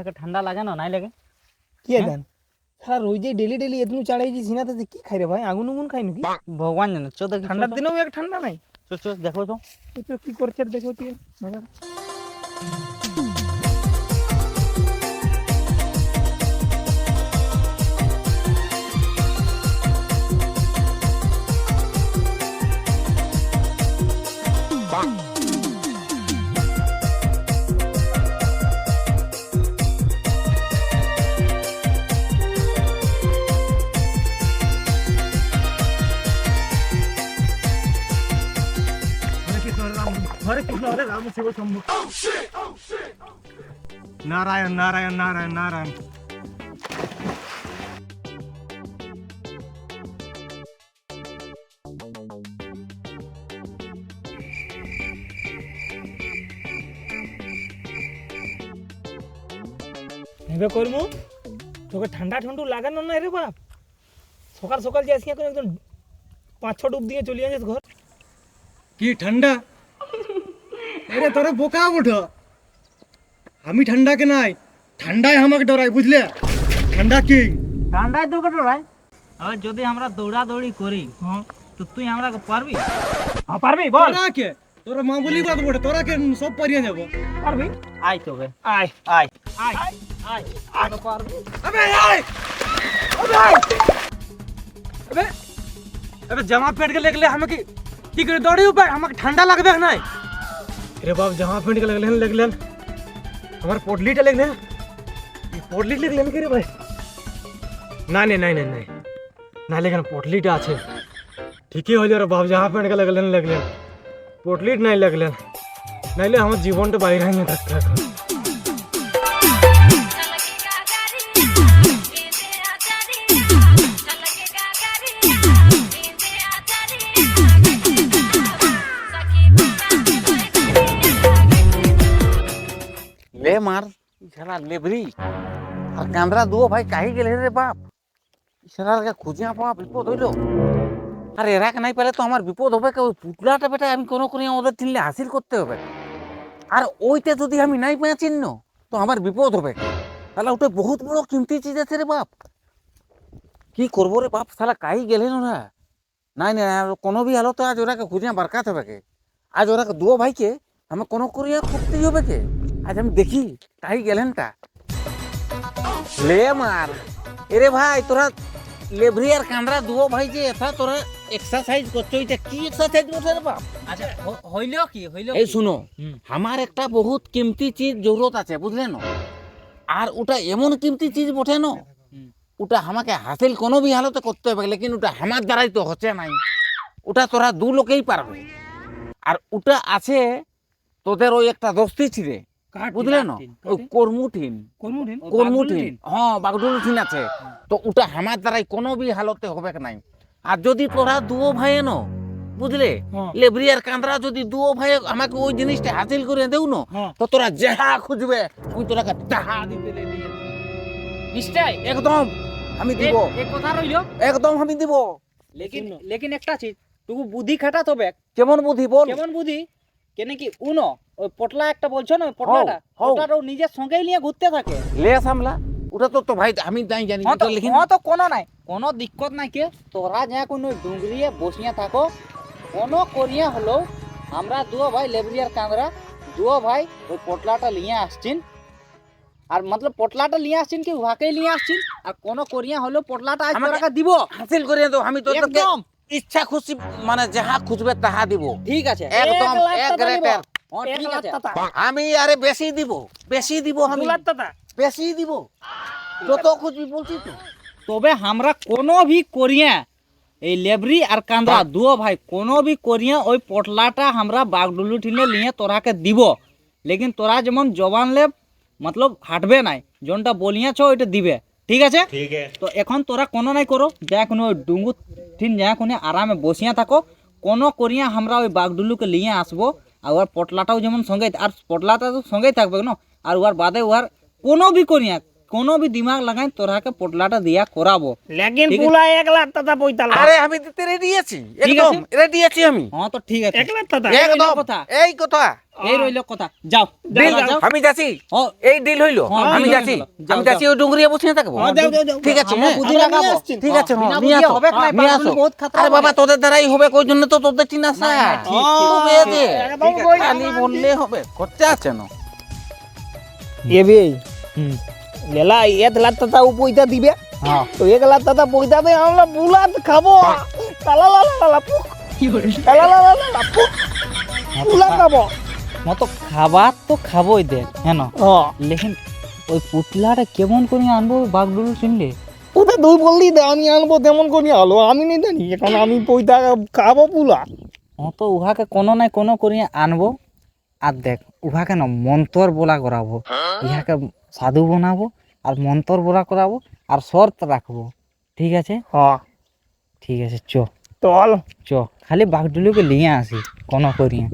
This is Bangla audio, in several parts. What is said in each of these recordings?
ইহাকে ঠান্ডা লাগে না নাই লাগে কি জান সারা রোজ ডেলি ডেলি এতনু চাড়াইছি সিনাতে কি খাই রে ভাই আগুন উগুন খাই নাকি ভগবান জানে চো দেখি ঠান্ডার দিনেও এক ঠান্ডা নাই চো চো দেখো তো তো কি করছে দেখো তুই हरे कृष्ण हरे राम शिव शंभु नारायण नारायण नारायण नारायण এবে করমু তোকে ঠান্ডা ঠান্ডু লাগানো না রে বাপ সকাল সকাল যে আসিয়া একদম 5-6 ডুব দিয়ে চলে যাস ঘর কি ঠান্ডা আরে তোরা বোকা ওঠো আমি ঠান্ডাকে নাই ঠান্ডায় আমাকে ডরাই বুঝলে ঠান্ডা কি ঠান্ডায় তোকে ডরাই আর যদি আমরা দৌড়াদৌড়ি করি তো তুই আমরা পারবি হ্যাঁ পারবি বল তোরা কে তোরা মামুলি বাদ ওঠে তোরা কে সব পারিয়ে যাব পারবি আয় তোকে আয় আয় আয় আয় আয় তো পারবি अबे आए अबे आए अबे अबे जमा पेट के लगले हमें की करे दौड़ी ऊपर हमें ठंडा लगबे नहीं अरे बाप जमा पेट के लगले हमार पोटली टे लगले ये पोटली लगले के रे भाई ना नहीं नहीं नहीं नहीं ना लेकिन पोटली टा আছে ঠিকই হইলো রে বাপ जमा पेट के लगले पोटली नहीं लगले नाइले हम जीवन तो বাইরে नहीं থাকতে এখন ले मार इशारा लेबरी আর কান্দরা দুও ভাই কাহি গেলে রে বাপ ইশারাকে খুঁজিয়া পাওয়া বিপদ হইলো আর এরাকে নাই পেলে তো আমার বিপদ হবে ওই পুটলাটা বেটা আমি কোনো করে ওদের চিনলে হাসিল করতে হবে আর ওইটা যদি আমি নাই পেয়ে চিহ্ন তো আমার বিপদ হবে তাহলে ওটা বহুত বড় কিমতি চিজ আছে রে বাপ কি করবো রে বাপ শালা কাহি গেলে না নাই না কোনো भी हालत आज ওরাকে খুঁজিয়া বারকাতে হবে কে আজ ওরাকে দুও ভাইকে আমি কোনো করিয়া করতেই হবে কে আজ আমি দেখি কাহি গেলেনটা ले मार अरे भाई तोरा लेबरी আর কান্দরা দুও ভাই যে এথা তোরা এক্সারসাইজ করছো এটা কি এক্সারসাইজ করছ রে বাপ আচ্ছা হইলো কি হইলো এই শুনো আমার একটা বহুত কিমতি চিজ জরুরত আছে বুঝলে না আর ওটা এমন কিমতি চিজ বটে না ওটা আমাকে হাসিল কোনো भी हालत করতে হবে लेकिन ওটা আমার দ্বারাই তো হচ্ছে নাই ওটা তোরা দু লোকেই পারবে আর ওটা আছে তোদের ওই একটা দোস্তি ছিরে বুঝলে না ওই কর্মুঠিন হ্যাঁ বাগডুলঠিন আছে তো ওটা আমার দ্বারাই কোনো भी हालते হবে নাই আর যদি তোরা দুও ভাই ন বুঝলে লেবরি আর কান্দরা যদি দুও ভাই আমাকে ওই জিনিসটা হাসিল করে দেও না তো তোরা যাহা খুঁজবে ওই তোরাকে তাহা দিতে রেডি নিশ্চয় একদম আমি দিব এক কথা রইলো একদম আমি দিব लेकिन একটা চিজ তুই বুদ্ধি খাটাতে হবে কেমন বুদ্ধি বল কেমন বুদ্ধি কেন কি উনো ওই পটলা একটা বলছো না পটলাটা ওটাও নিজের সঙ্গেই নিয়ে ঘুরতে থাকে লে সামলা ওটা তো তো ভাই আমি তাই জানি হ্যাঁ লিখিন তো কোনো নাই কোনো দিক্কত নাই কে তোরা যা কোনো ডুঙ্গরিয়ে বসিয়া থাকো কোনো করিয়া হলো আমরা দুও ভাই লেবরিয়ার কান্দরা দুও ভাই ওই পটলাটা নিয়ে আসছেন আর মতলব পটলাটা নিয়ে আসছেন কি উহাকেই নিয়ে আসছেন আর কোনো করিয়া হলো পটলাটা আজ তোরাকে দিব হাসিল করে দাও আমি তো তোকে একদম ইচ্ছা খুশি মানে যাহা খুঁজবে তাহা দিব ঠিক আছে একদম এক রেটের ঠিক আছে আমি আরে বেশি দিব আমি বেশি দিব যত খুঁজবি বলছি তো তবে আমরা কোনো भी করিয়া এই লেবরি আর কান্দরা দুও ভাই কোনো भी করিয়া ওই পটলাটা আমরা বাগডুলু ঠিনে নিয়ে তোরাকে দিব लेकिन তোরা যেমন জবান লে मतलब হাঁটবে নাই যোনটা বলিয়াছ ওইটা দিবে ঠিক আছে তো এখন তোরা কোনো নাই করো যা কোনো ডুঙ্গু ঠিন যা কোনো আরামে বসিয়া থাকো কোনো করিয়া আমরা ওই বাগডুলুকে নিয়ে আসবো আর ওর পটলাটাও যেমন সঙ্গে আর পটলাটা তো সঙ্গেই থাকবে না আর ওর বাদে ওর কোনো भी করিয়া কোনো भी दिमाग लगाए তোরা কে পোটলাটা দিয়া করাবো। लेकिन ठीक है। पूरा 1 लाख টাকা পয়তা লাগ আরে আমি দিতে রেডি আছি, ঠিক একদম আছে। রেডি আছি আমি। হ্যাঁ তো ঠিক আছে 1 লাখ টাকা এই রইলো একদম কথা। এই কথা। এই রইল কথা, যাও ডিল, যাও, যাও। আমি যাচ্ছি। ও এই ডিল হইলো, হ্যাঁ, আমি deal যাচ্ছি। হয়ে গেল। যাও, আমি যাচ্ছি, ওই ডুঙ্গরিয়া বসে থাকবো। ঠিক আছে, আমরা হ্যাঁ। বুদ্ধি লাগাবো। ঠিক আছে, বিনা হ্যাঁ, বুদ্ধি নিয়ে আসো, হবে না, নিয়ে পাগল আসো। বহুত খাতরা আরে বাবা, হবে। তোদের দ্বারাই হবে, ওই জন্য তো তোদের চিনা না, না, ঠিক, ঠিক। হবে যে। একদম ওই খালি বললে হবে, করতে আছে না। এ বে হুম লেলা 1 লাখ টাকা ও পয়তা দিবে হ্যাঁ তো 1 লাখ টাকা পয়তা দে আমরা বুলাত খাবো তালা লা লা লা পুক কি করে তালা লা লা লা পুক বুলা খাবো মতো খাবার তো খাবোই দেখ হ্যাঁ না, হ্যাঁ লেকিন ওই পুতলাটা কেমন করে আনবো বাগডুলু চিনলে? ওটা তুই বললি দে আমি আনবো তেমন করে আলো আমি নেই জানি এখন আমি পয়তা খাবো পুলা তো উহাকে কোনো না কোনো করিয়ে আনবো। আর দেখ উহাকে না মন্তর বলা করাবো, ইহাকে সাধু বানাবো আর মন্তর বলা করাবো আর শর্ত রাখবো। ঠিক আছে হ্যাঁ ঠিক আছে, চল চ খালি বাগডুলুকে নিয়ে আসি কোনো করিয়ে।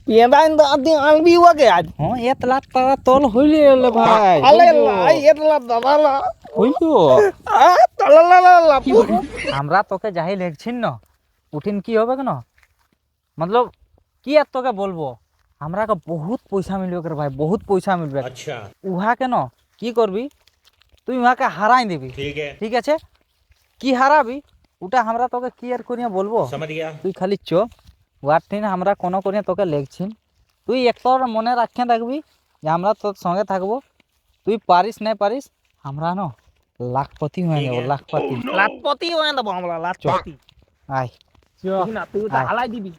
পেঁদা দাদি আনবি ওকে আজ হ্যাঁ 1 লাখ টাকা তল হইলে এলে ভাই, আলে লাই 1 লাখ দাদা লা হইলো। তালা লা লা লা পুক আমরা তোকে যাই লেখছিন না উঠিন কি হবে কেন, मतलब কি আর তোকে বলবো, আমরা কে বহুত পয়সা মিলবে রে ভাই, বহুত পয়সা মিলবে। अच्छा উহা কেন কি করবি তুই উহাকে হারাই দিবি। ठीक है ঠিক আছে, কি হারাবি ওটা আমরা তোকে কি আর করিয়া বলবো, समझ गया তুই খালি ওয়ার দিন আমরা কোনো করিয়া তোকে লেখছিন। তুই একটা মনে রাখিয়ে থাকবি যে আমরা তোর সঙ্গে থাকবো। তুই পারিস নাই পারিস আমরা ন লাখপতি হয়ে যাবো, লাখপতি। লাখপতি হয়ে দেবো আমরা লাখপতি আয় না তুই তো হালাই দিবি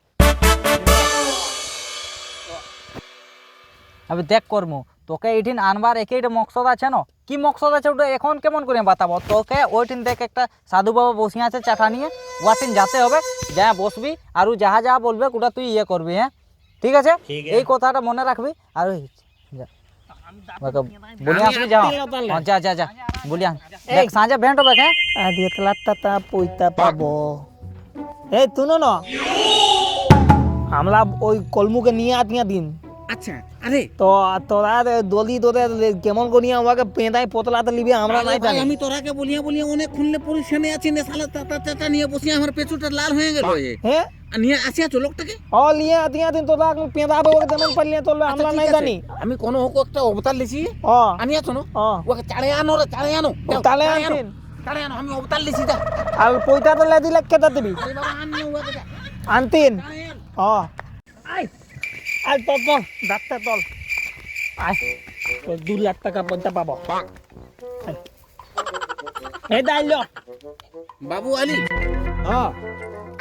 আমি দেখ করমু তোকে এইদিন আনবার একইটা মকসদ আছে না, কি মকসদ আছে ওটা এখন কেমন করে বাতাবো তোকে। ওইদিন দেখ একটা সাধু বাবা বসে আছে চাটা নিয়ে, ওয়াটিন যেতে হবে, যা বসবি আর ও যাহা যাহা বলবে ওটা তুই ইয়ে করবি। হ্যাঁ ঠিক আছে, ঠিক আছে। এই কথাটা মনে রাখবি। আর ওই যা, ওকে বলি আসবি, যাও হ্যাঁ, যা যা যা বলি আন। দেখ সাঁজে ভেন্ট হবে। হ্যাঁ আজ 1 লাখ টাকা পয়তা পাবো এই তুনো না আমরা ওই কলমুকে নিয়ে আতিয়া দিন আচ্ছা, আরে তো তোরা দলি তোদের কেমন করিয়া আমাকে পেঁদাই পোতলাতে লিবি আমরা নাই জানি আমি তোরাকে বলিয়া বলিয়া অনেক খুনলে পরিশানে আছি, নেশালা চাটা চাটা নিয়ে বসে আমার পেছনটা লাল হয়ে গেল। হ্যাঁ আর নিয়ে আসি আছো লোকটাকে। ও লিয়ে আতিয়া দিন তোরা পেঁদাবো তেমন পারলে তো আমরা নাই জানি আমি কোনো হোক একটা অবতার লিছি, ও আনি আছো না, ও ওকে চাড়ে আনো রে, চাড়ে আনো, যাও, তালে চাড়ে আনো, আনতিন চাড়ে আনো, আমি অবতার লিছি। যা আর পয়তা তো লেদি লাখ কেটা দিবি আরে বাবা আন নিয়ে ওকে যা, আনতিন চাড়ে আন। ও আই আই তল তল ডাক্তার তল আই 2 লাখ টাকা পয়তা পাবো এই দাইলো বাবু আলী, হ্যাঁ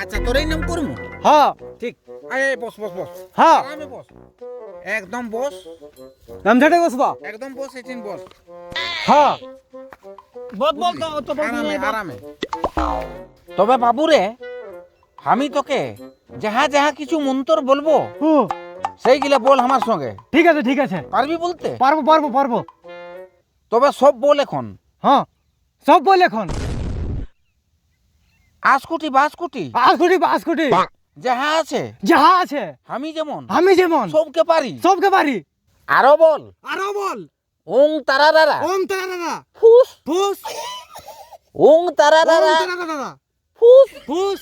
আচ্ছা তোরই নাম করমু। হ্যাঁ ঠিক আরে বস বস বস, হ্যাঁ আরামে বস, একদম বস, নামঝাটে বসবা একদম বস, এদিন বস, হ্যাঁ বল বল তো বল আরামে আরামে। তবে বাবু রে, আমি তোকে যাহা যাহা কিছু মন্তর বলবো সেইগুলা বল আমার সঙ্গে, ঠিক আছে পারবি বলতে? পারবো তবে সব বল এখন। হ্যাঁ সব বল এখন আশকুটি বাসকুটি আসকুটি যাহা আছে যাহা আছে আমি যেমন আমি যেমন সবকে পারি। সবকে পারি আরো বল, আরো বল ওং তারারারা ওম তারারা ফুস, ফুস ওং তারারারা তারারা ফুস, ফুস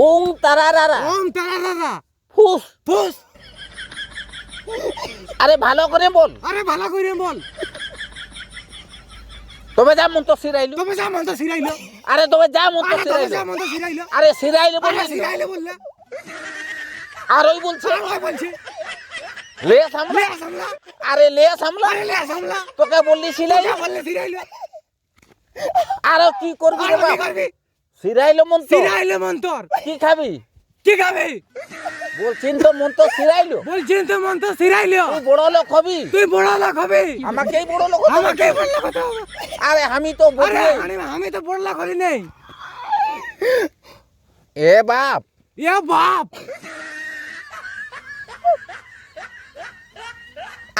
ওং তারারারা ওম তারারা ফুস। ফুস আরে ভালো করে বল, আরে ভালো করে বল তবে যা মন্ত সিরাইলু, তুমি যা মন তো সিরাইলো আরে তবে যা মন্ত আরে তুমি যা সিরাইলু, মন তো সিরাইলো আরে সিরাইলু আরে বললি সিরাইলো বললে আর ওই বলছে ওই বলছি লে সামলা, লে সামলা আরে লে সামলা, আরে লে সামলা তোকে বললি সিরাইলু, যা বললে সিরাইলো আরে কি করবি আরে রে কি বাপ? করবি সিরাইলু মন্ত সিরাইলো মন্তর কি খাবি? কি খাবি বলছিন তো মন্ত সিরাইলু, বলছিস তো মন তো সিরাইলো তুই বড় লোক হবি, তুই বড় লোক হবি আমাকেই বড় লোক হতে হবে। আমাকে বড় লোক হতে হবে আরে আমি তো আরে বলি আমি তো বড় লোক হই নাই এ বাপ, এ বাপ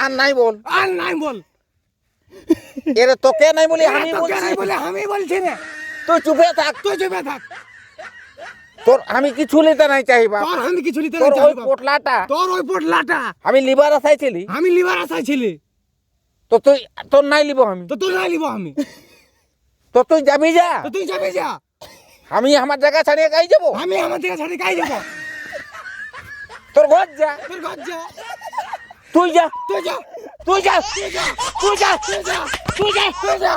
আর নাই বল, আর নাই বল এর তোকে নাই বলি আমি তোকে বলছি, নাই বলে আমি বলছি না তুই চুপে থাক, তুই চুপে থাক তোর আমি কিছু নিতে নাই চাই বাপ, তোর আমি কিছু নিতে তোর নাই ওই চাই বাপ। পোটলাটা তোর ওই পটলাটা আমি লিভার আসাইছিলি, আমি লিভার আসাইছিলি তো তো তুই তোর নাই লিব আমি তো তুই নাই লিব আমি তো তুই যাবি যা তো তুই যাবি যা আমি আমার জায়গা ছাড়িয়ে গাই যাবো আমি আমার থেকে ছাড়ি কাই যাব তোর ঘর যা তোর ঘর যা তুই যা তুই যা তুই যা তুই যা তুই যা তুই যা তুই যা তুই যা